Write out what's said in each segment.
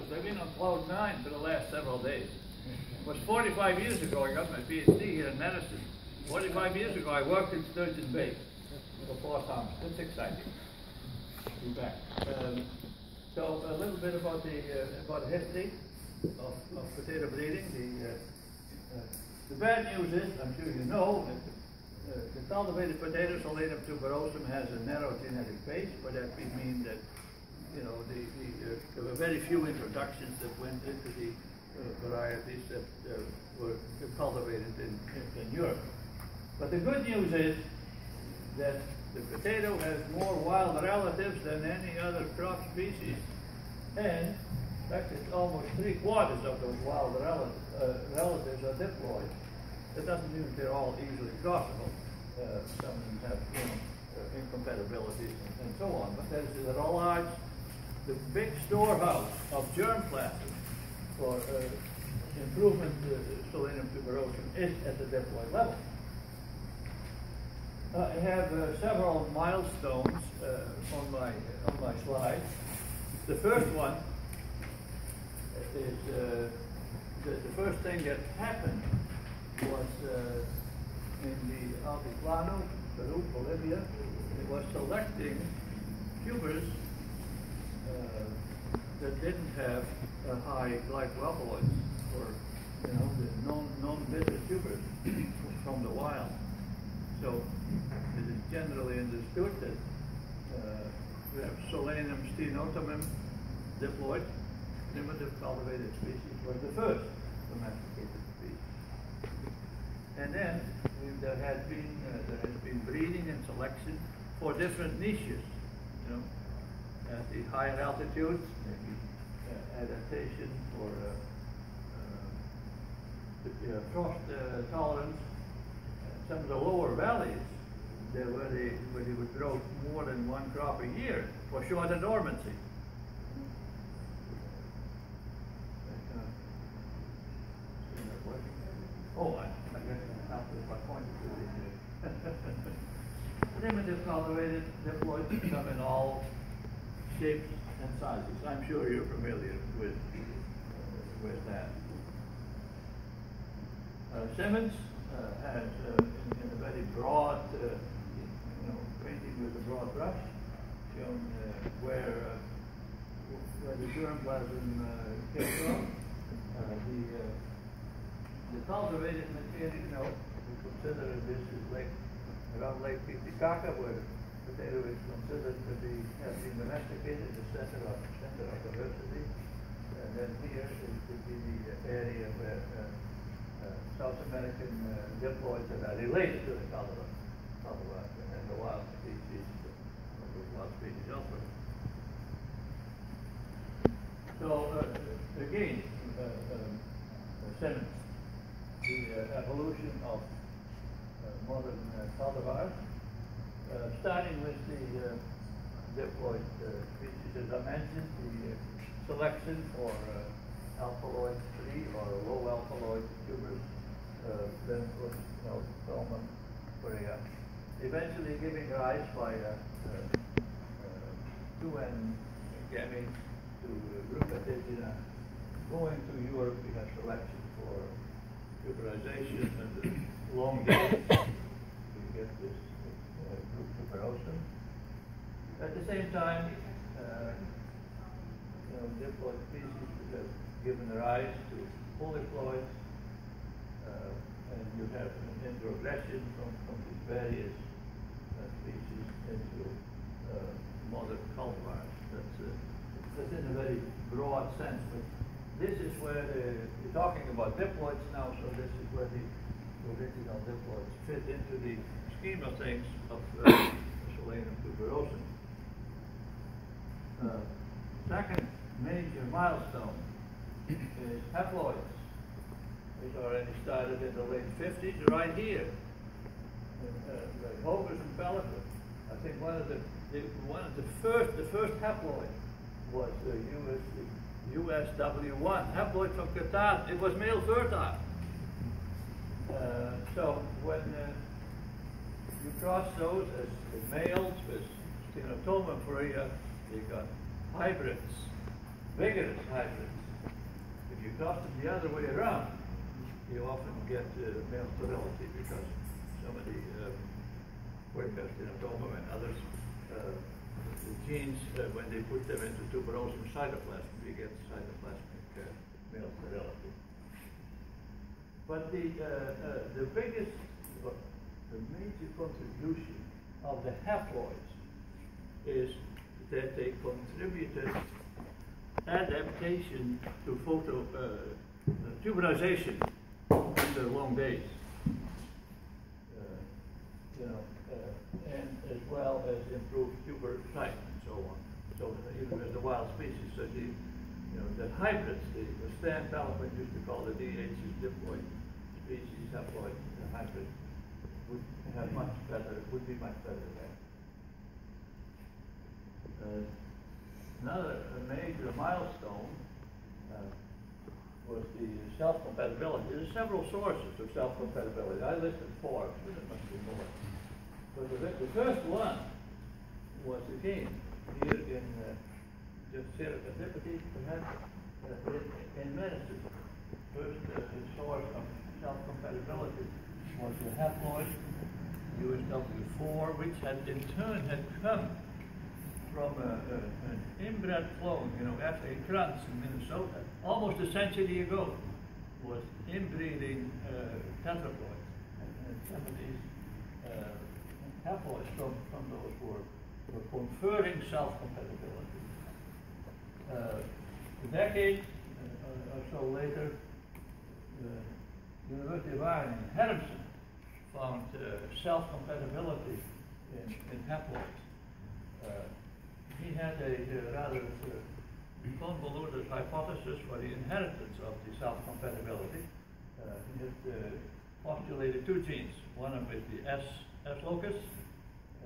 because I've been on cloud 9 for the last several days. It was 45 years ago I got my PhD here in Madison. 45 years ago I worked in Sturgeon Bay for 4 times. It's exciting to be back. So a little bit about the history of potato breeding. The bad news is, I'm sure you know, that the cultivated potato, Solanum tuberosum, has a narrow genetic base, but that would mean that, you know, there were very few introductions that went into the varieties that were cultivated in Europe. But the good news is that the potato has more wild relatives than any other crop species, and in fact it's almost 3/4 of those wild relatives are diploid. That doesn't mean they're all easily crossable. Some of them have, you know, incompatibilities and so on, but there's a large, the big storehouse of germ plasm for improvement Solanum tuberosum is at the diploid level. I have several milestones on my slide. The first one is the first thing that happened was in the Altiplano, Peru, Bolivia. It was selecting tubers that didn't have a high glycoalkaloids, or, you know, the non-bitter tubers from the wild. So it is generally understood that we have Solanum stenotomum diploid, primitive cultivated species, was the first domesticated species. And then there has been breeding and selection for different niches, you know, at the higher altitudes, maybe adaptation for frost tolerance. Some of the lower valleys, where they would grow more than one crop a year for shorter dormancy. Oh, I guess I'll put my point to it. Primitive cultivated diploids come in all shapes and sizes. I'm sure you're familiar with that. Simmons has, in a very broad, you know, painting with a broad brush, shown where the germplasm came from. The cultivated material, you know, we consider this is around Lake Titicaca, where the potato is considered to have been domesticated, the center of diversity. And then here is the area where South American diploids that are related to the cultivar, and the wild species, elsewhere. So again, Simmons, the evolution of modern cultivars, starting with the diploid species, as I mentioned, the selection for alkaloid free or low alkaloid tubers, then was, you know, common Korea, eventually giving rise by 2N gametes to group Ategina. Going to Europe, we have selection for tuberization and the long days. We get this group tuberosum. At the same time, you know, diploid species have given rise to polyploids, and you have an introgression from these various species into modern cultivars. That's in a very broad sense, but this is where we're talking about diploids now, so this is where the original diploids fit into the scheme of things of Solanum tuberosum. Second major milestone is haploids, which already started in the late 50s, right here. The Hovis and Pellicle. I think the first haploid was the USW1, haploid from Qatar. It was male fertile. So when you cross those as males with Stenotomum Faria, you got hybrids. vigorous hybrids. If you cross them the other way around, you often get male sterility because some of the workers in Doberman and others, the genes, when they put them into tuberosum cytoplasm, you get cytoplasmic male sterility. But the biggest, the major contribution of the haploids is that they contributed adaptation to tuberization in the long days. And as well as improved tuber type and so on. So even as the wild species, so the hybrids, the Stan Palapan used to call the DH diploid species, haploid hybrid, would have much better, would be much better than. Another major milestone was the self-compatibility. There are several sources of self-compatibility. I listed 4, but there must be more. But the first one was again here in just serendipity, perhaps, in Madison. First source of self-compatibility was the haploid USW4, which had in turn had come from an inbred clone, F.A. Krantz in Minnesota, almost a century ago, was inbreeding tetraploids. And some of these haploids from those were conferring self-compatibility. A decade or so later, the University of Ireland in Madison found self-compatibility in haploids. He had a rather convoluted hypothesis for the inheritance of the self-compatibility. He had postulated 2 genes, one of which the S locus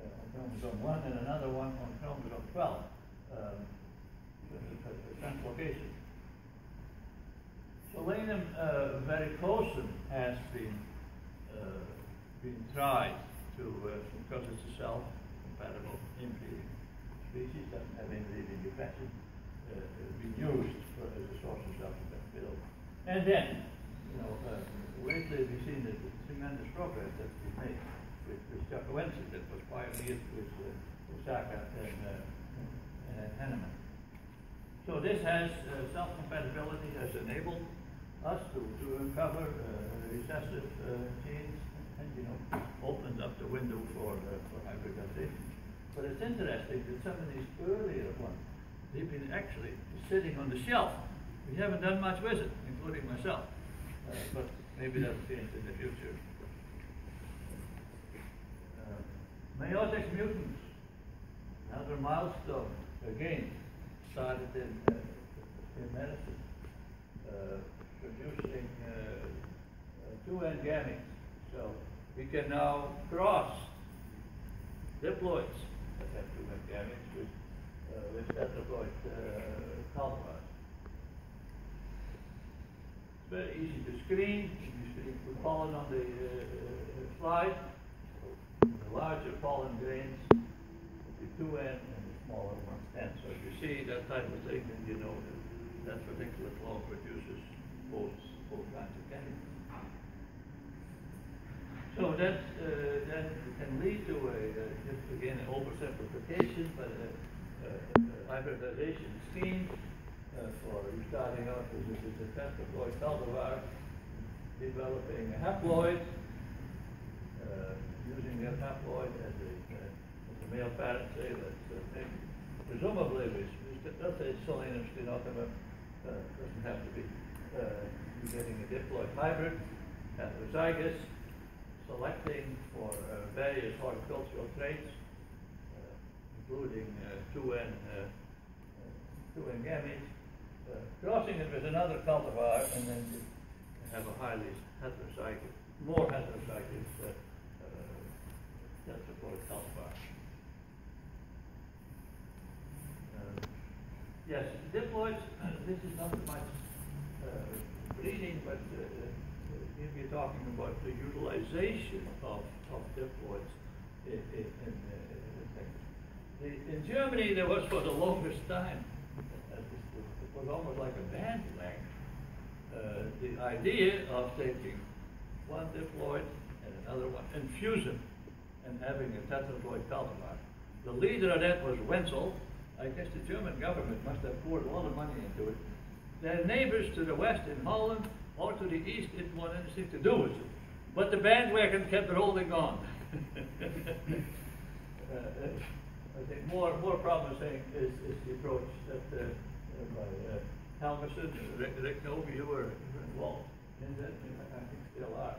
on chromosome 1 and another one on chromosome 12, translocation. Solanum varicosum has been tried to, because it's a self-compatible inbreeding species, doesn't have inbreeding defects, been used as a source of self-compatibility. And then, lately we've seen the tremendous progress that's been made with Jacobensis that was pioneered with Osaka and Henneman. So this has self-compatibility has enabled us to uncover recessive genes and opened up the window for hybridization. But it's interesting that some of these earlier ones, they've been actually sitting on the shelf. We haven't done much with it, including myself. But maybe that'll change in the future. Meiotic mutants, another milestone, again, started in medicine, producing 2N gametes. So we can now cross diploids that have 2N gametes with tetraploid cultivars. It's very easy to screen. You put pollen on the slide. The larger pollen grains will be 2N and the smaller ones 10. So if you see that type of thing, then you know that particular clone produces both kinds of gametes. So that can lead to just again an oversimplification, but a hybridization scheme for you starting out with a tetraploid cultivar, developing a haploid, using the haploid as a male parent, say that presumably, let's say Solanum stenotypum doesn't have to be. You're getting a diploid hybrid, heterozygous, selecting for various horticultural traits, including 2N gametes, crossing it with another cultivar, and then you have a highly heterozygous, more heterozygous tetraploid cultivar. Yes, diploids, this is not so much breeding, but here we're talking about the utilization of diploids in things. In Germany, there was for the longest time, as the was almost like a bandwagon. The idea of taking one diploid and another one, and fusing and having a tetraploid counterpart. The leader of that was Wenzel. I guess the German government must have poured all the money into it. Their neighbors to the west in Holland or to the east didn't want anything to do with it. But the bandwagon kept rolling on. I think more promising is the approach that by Helmerson, Rick Novi, you were involved in that, and I think still are.